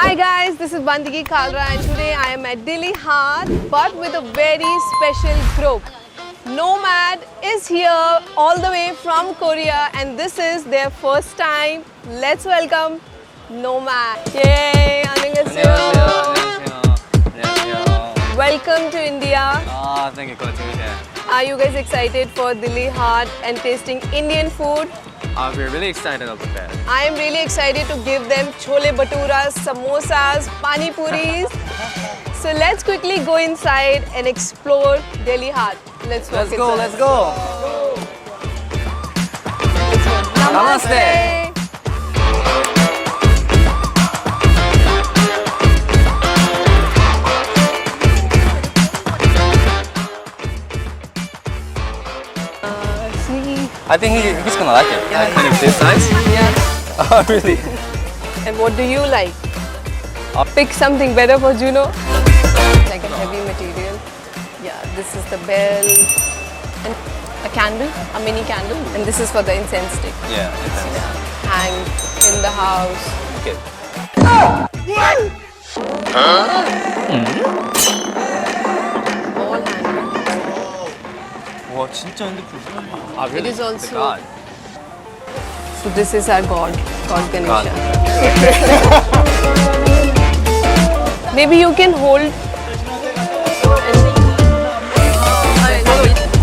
Hi guys, this is Bandigi Kalra and today I am at Delhi Haat but with a very special group. Nomad is here all the way from Korea and this is their first time. Let's welcome Nomad. Yay! 안녕하세요. 안녕하세요. Welcome to India. Thank you. Good to be here. Are you guys excited for Delhi Haat and tasting Indian food? We're really excited about that. I am really excited to give them chole bhaturas, samosas, pani puris. So let's quickly go inside and explore Delhi Haat. Let's walk inside. Let's go. Namaste. See? I think he's gonna like it. Yeah. Kind of this size. Yeah. Oh, really? And what do you like? Pick something better for Juno. Like a heavy material. Yeah, this is the bell and a candle, a mini candle. And this is for the incense stick. Yeah. Hang in the house. Okay. All handmade. 와 진짜 핸드폰. It is also. The God. So this is our God Ganesha. Maybe you can hold.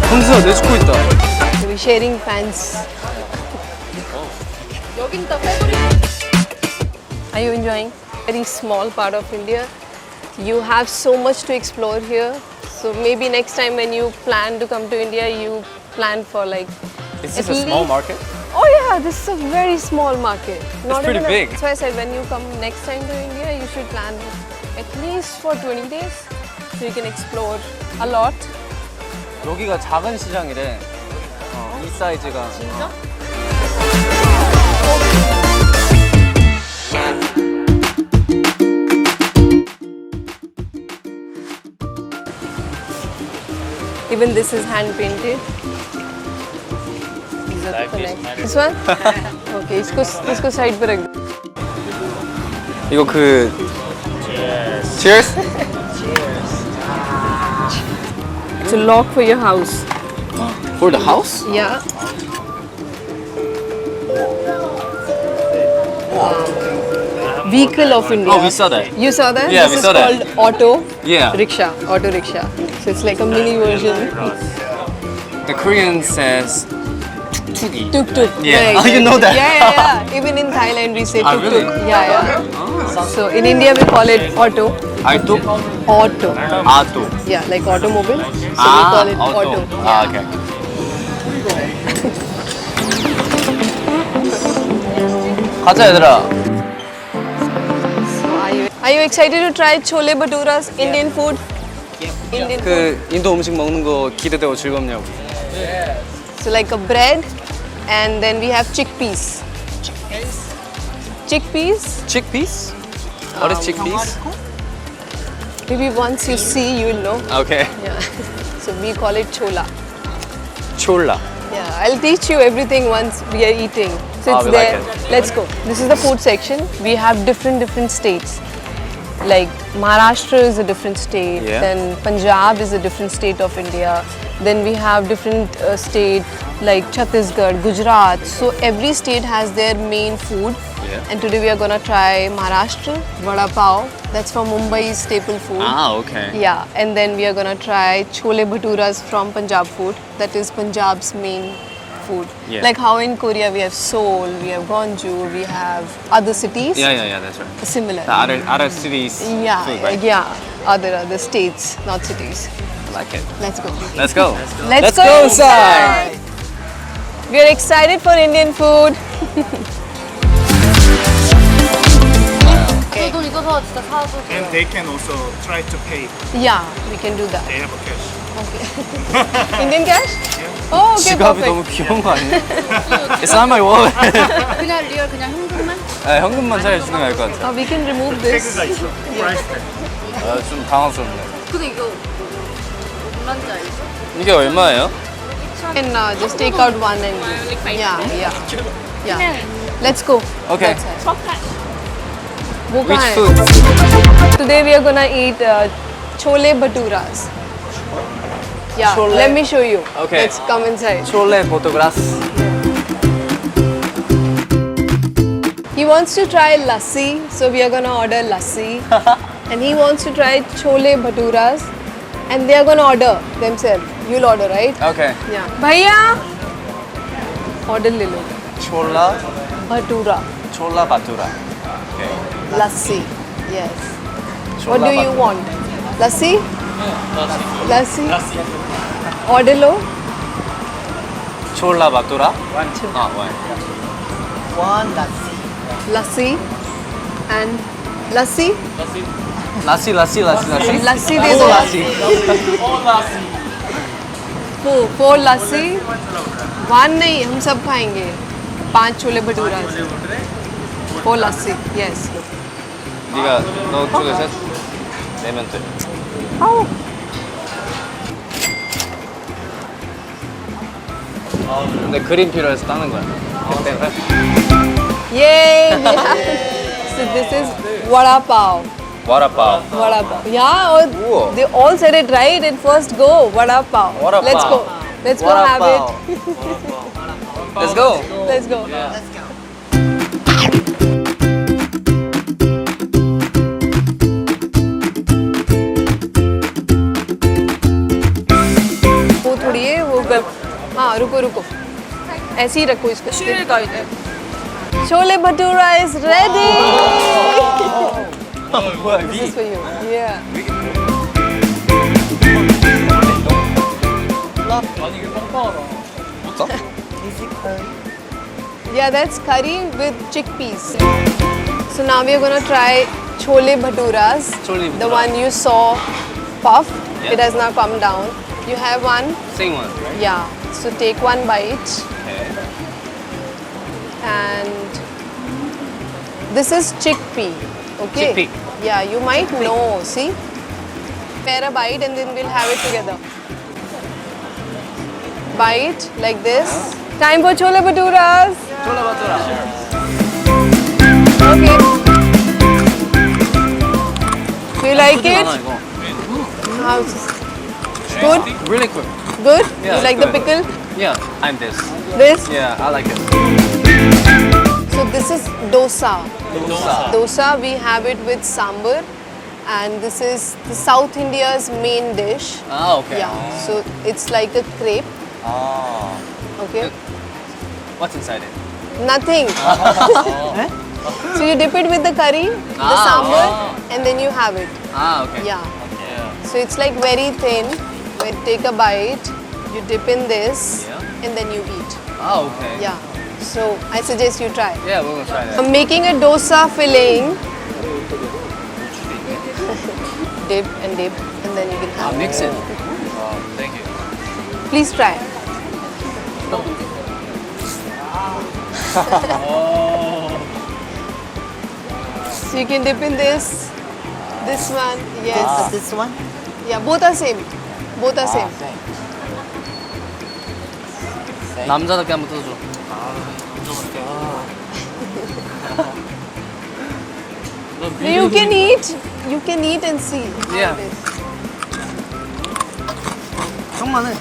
홍수야 내주고 있다. We're sharing pants. Are you enjoying? Very small part of India. You have so much to explore here. So maybe next time when you plan to come to India, you plan for like. Is this at a small least- market? Oh yeah, this is a very small market. pretty big. That's why I said when you come next time to India, you should plan at least for 20 days. So you can explore a lot. 여기가 작은 시장이래. 이 사이즈가. 진짜? Even this is hand painted. These are the connect. This one? Okay, इसको side पे रख दो. 이거 그. Cheers. It's a lock for your house. For the house? Yeah. Vehicle of India. Oh, we saw that. You saw that? Yeah, this we saw is that. called auto Yeah. rickshaw. Auto rickshaw. So it's like a mini version. The Korean says tuk-tuki. Tuk tuk. Yeah. Oh, you know that? Yeah. Even in Thailand we say Ah, tuk tuk. really? Yeah. So in India we call it auto. 알토? Auto. 아토. Yeah, like automobile. So we call it auto. 아, 오케이. 가자 얘들아. Are you excited to try chole bhaturas, Indian food? Indian food. 그 인도 음식 먹는 거 기대되고 즐겁냐고. So like a bread and then we have chickpeas. Chickpeas? Chickpeas? What is chickpeas? Maybe once you see, you will know. Okay. Yeah. So we call it chola. Chola. Yeah, I'll teach you everything once we are eating. So it's we there. like it. Let's go. This is the food section. We have different states. Like Maharashtra is a different state. Yeah. Then Punjab is a different state of India. Then we have different state like Chhattisgarh, Gujarat. So every state has their main food. Yeah. And today we are gonna try Maharashtra, Vada Pav. That's from Mumbai's staple food. okay. Yeah, and then we are gonna try chole bhaturas from Punjab food. That is Punjab's main food. Yeah. Like how in Korea we have Seoul, we have Gwangju, we have other cities. Yeah, that's right. Similar. The other cities Yeah, food, right? yeah. Other states, not cities. I like it. Let's go. Let's go. Let's go inside. We are excited for Indian food. 저도 이거 사 진짜 사서 And they can also try to pay. Yeah, we can do that. They have a cash. Okay. Indian cash? Oh, okay, 지갑이 perfect. 너무 귀여운 거 아니야? It's not my wallet. 그냥 리얼 그냥 현금만? 네, 현금만 차려주는 게 나을 것 같아. We can remove this. 있어. Price tag. 좀 당황스럽네. 근데 이거 얼마인지 알죠? 이게 얼마예요? And just take out one and yeah. Let's go. Okay. That's it. वो Which कहाँ है? food? Today we are gonna eat chole bhaturas. Yeah, Chole. let me show you. Okay. Let's come inside. Chole photograph. He wants to try lassi, so we are gonna order lassi. And he wants to try chole bhaturas, and they are gonna order themselves. You'll order, right? Okay. Yeah. Bhaiya, order ले लो. Chola. Bhatura, Chola bhatura. Okay. lassi. Yes. Chola What do you bhatura. want? Lassi? Lassi. Order low. Chola bhatura. One. One lassi. Lassi and lassi. Lassi. Lassi दे दो. Four lassi. One नहीं, हम सब खाएंगे. 5 chole bhatura. 4 lassi. Yes. 네가 너 쪽에 셋 내면 돼. Oh. 근데 그림 필요해서 따는 거야. 그때 Yay! So this is vada pav. 와라파व. Vada pav. Yeah, or Whoa. they all said it right in first go. Vada pav. Vada Let's pav. go. Let's go Vada have pav. it. Let's go. Let's go. वो थोड़ी है वो हाँ रुको रुको ऐसे ही रखो इसको chole bhatura is ready. This is for you. Yeah. Yeah, that's curry with chickpeas. So now we are gonna try chole bhaturas. Chole The bhatura. one you saw puff. Yeah. It has now come down. You have one. Same one, right? Yeah. So take one bite. Okay. And this is chickpea. Okay. Chickpea. Yeah, you might know. See, pair a bite and then we'll have it together. Bite like this. Time for chole bhaturas. Chola bhatura. Okay. Do you like it? 많아, 이거. How's good? Really good. Good. Yeah, You like it's the good. pickle? Yeah, I'm this. This. Yeah, I like it. So this is dosa. Dosa. Dosa, we have it with sambar, and this is the South India's main dish. Ah, okay. Yeah, so it's like a crepe. Ah. Okay, What's inside it? nothing. So you dip it with the curry, the Ah, sambar, wow. and then you have it. Ah, okay. Yeah. Yeah. So it's like very thin. When take a bite, you dip in this, Yeah. and then you eat. Ah, okay. Yeah. So I suggest you try. Yeah, we're gonna try that. I'm making a dosa filling. Dip and dip, and then you can have I'll it. mix it. Oh, thank you. Please try. So you can dip in this one, yes. This one? Yeah, both are same. Both are same. 남자답게 한번 뜯어줘. You can eat. You can eat and see. how Yeah. it is. 형만 해.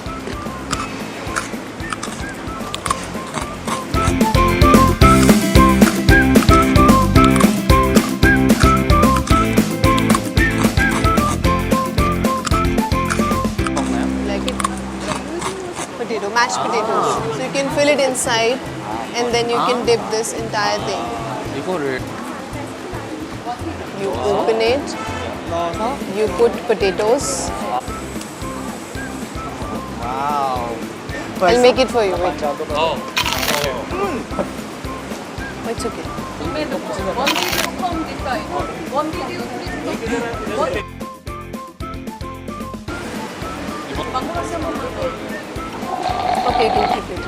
Like it? Potato, mashed potatoes. So you can fill it inside, and then you can dip this entire thing. 이거를 You open it. You put potatoes. 와우. I'll make it for you. Wait. 어. Oh, it's okay. Okay, you can keep it.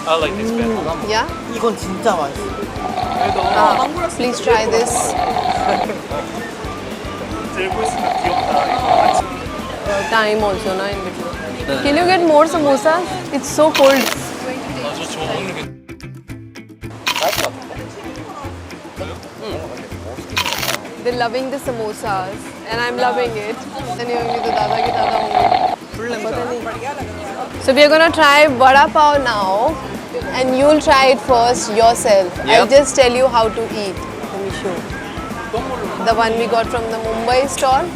I like this better. Yeah? 이건 진짜 맛있어. Please try this. 들고 있으면 귀엽다. Time also, na, in between. Can you get more samosas? It's so cold. 저거 먹는 게 They're loving the samosas and I'm loving it. नहीं होंगी तो दादा के दादा होंगे. पता नहीं. So we are gonna try vada pav now, and you'll try it first yourself. I'll Yep. just tell you how to eat. Let me show. The one we got from the Mumbai stall.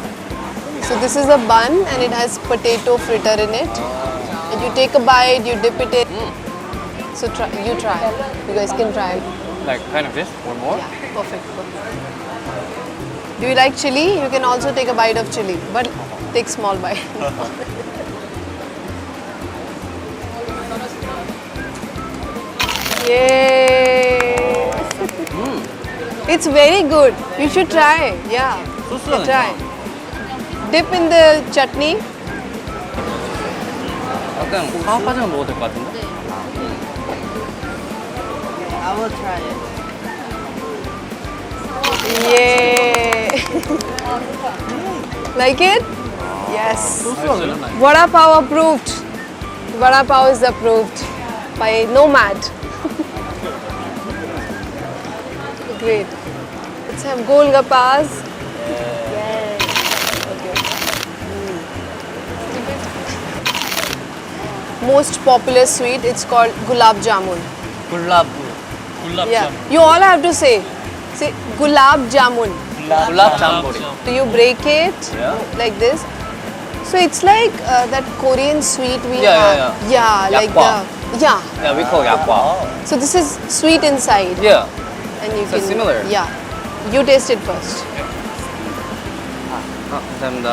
So this is a bun and it has potato fritter in it. And you take a bite, you dip it in. So try, you try. You guys can try it. Like kind of this or more? Yeah, perfect. Do you like chili? You can also take a bite of chili, but take small bite. Yay! It's very good. You should try. Yeah, you try. Dip in the chutney. 약간 파파장 먹어도 될 것 같은데? I will try it. Yay! Like it? Yes. Vada pav approved. Vada pav is approved by Nomad. Great. Let's have golgappas. Yes. Okay. Most popular sweet, it's called gulab jamun. 굴라브. Yeah. You all have to say gulab jamun. 굴랍 잠보리. Do you break it like this? So it's like that Korean sweet we have. Yeah, like Yakwa. the Yeah, we call 약과. So this is sweet inside, Yeah. and you So can similar. Yeah, you taste it first. 감사합니다.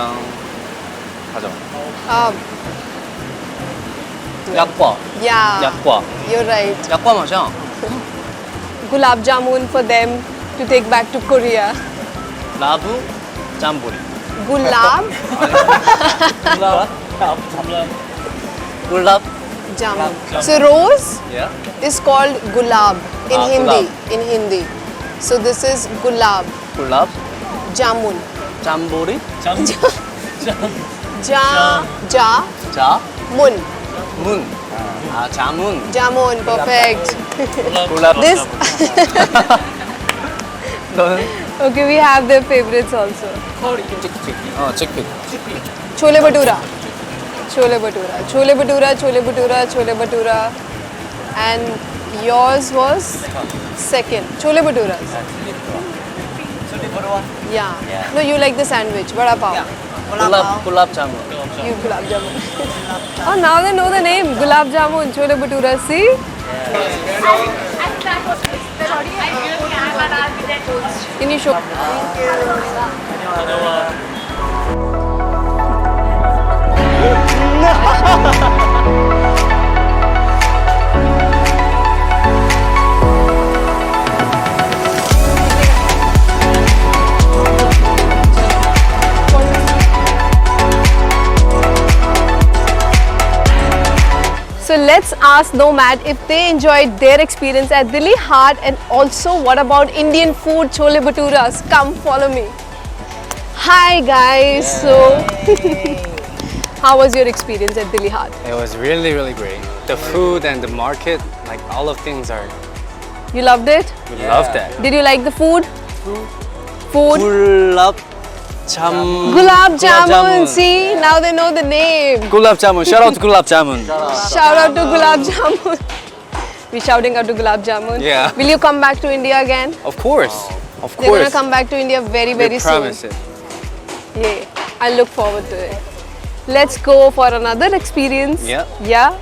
가져. 약과. Yeah, 약과. you're right. 약과 맛이야. Gulab jamun for them to take back to Korea. 라브 잠보리. Gulab 굴랍. jamun. So rose Yeah. is called gulab in Ah, Hindi. gulab. In Hindi. So this is gulab 굴랍 jamun. 잠보리. Ja mun. 문. 아 자문. Jamun, perfect. 굴랍. This 너는 okay, we have their favorites also. 치킨. 치킨. Chole bhatura. Chole bhatura. Chole bhatura, chole bhatura, chole bhatura. And yours was second. Chole bhatura. Yeah. No, you like the sandwich. Vada pav. 굴랍 자문. You gulab jamun. Oh, now they know the name. Gulab jamun, chole bhatura. See? Can you show? So let's ask Nomad if they enjoyed their experience at Delhi Haat, and also what about Indian food, chole bhaturas. Come follow me. Hi guys. So how was your experience at Delhi Haat? It was really, really great. The food and the market, like all of things are, You loved it? we love that. Did you like the food? Food? 굴랍 잠. Gulab jamun. See, now they know the name. 굴랍 자문. Shout out to 굴랍 자문. Shout out to Gulab Jamun. We're shouting out to Gulab Jamun. Yeah. Will you come back to India again? Of course. Of They're gonna course. come back to India very, We very soon. promise it. Yeah, I look forward to it. Let's go for another experience. Yeah. Yeah.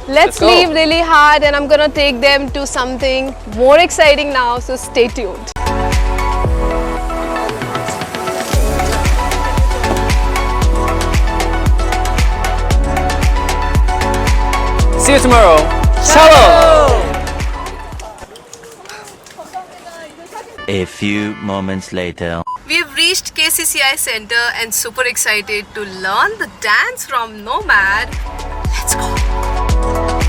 Let's go. leave really hard, and I'm gonna take them to something more exciting now. So stay tuned. See you tomorrow. Shalom. A few moments later. We've reached KCCI Center and super excited to learn the dance from Nomad. Let's go.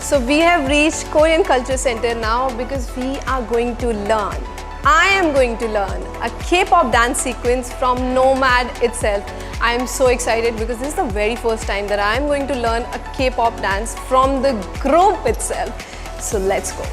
So we have reached Korean Culture Center now because we are going to learn. I am going to learn a K-pop dance sequence from Nomad itself. I am so excited because this is the very first time that I am going to learn a K-pop dance from the group itself. So let's go.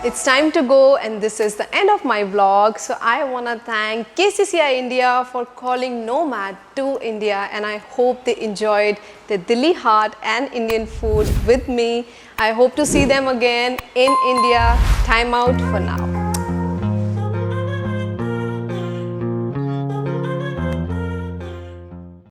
It's time to go, and this is the end of my vlog. So I want to thank KCCI India for calling Nomad to India, and I hope they enjoyed the Delhi Haat and Indian food with me. I hope to see them again in India. Time out for now.